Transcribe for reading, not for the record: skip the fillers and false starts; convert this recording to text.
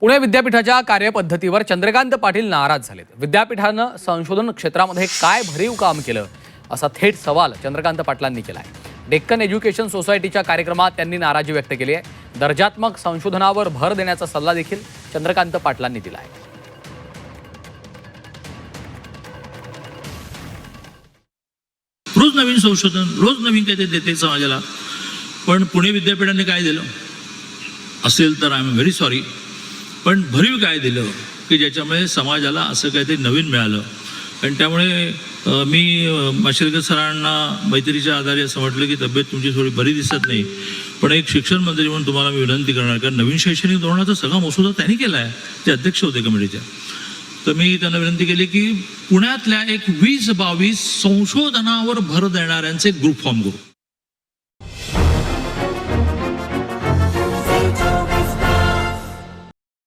पुणे विद्यापीठाच्या कार्यपद्धतीवर चंद्रकांत पाटील नाराज झालेत। विद्यापीठानं संशोधन क्षेत्रामध्ये काय भरीव काम केलं असा थेट सवाल चंद्रकांत पाटलांनी केला आहे। डेक्कन एज्युकेशन सोसायटीच्या कार्यक्रमात त्यांनी नाराजी व्यक्त केली आहे। दर्जात्मक संशोधनावर भर देण्याचा सल्ला देखील चंद्रकांत पाटलांनी दिला आहे। रोज नवीन संशोधन, रोज नवीन काय ते देते समाजाला। पण पुणे विद्यापीठाने काय दिलं असेल तर आय एम व्हेरी सॉरी, पण भरीव काय दिलं की ज्याच्यामुळे समाजाला असं काहीतरी नवीन मिळालं। आणि त्यामुळे मी माशेलकर सरांना मैत्रीच्या आधारे असं म्हटलं की तब्येत तुमची थोडी बरी दिसत नाही, पण एक शिक्षण मंत्री म्हणून तुम्हाला मी विनंती करणार, कारण नवीन शैक्षणिक धोरणाचा सगळा मसुदा त्यांनी केला आहे, ते अध्यक्ष होते कमिटीच्या। तर मी त्यांना विनंती केली की पुण्यातल्या एक 20-22 संशोधनावर भर देणाऱ्यांचे ग्रुप फॉर्म करू।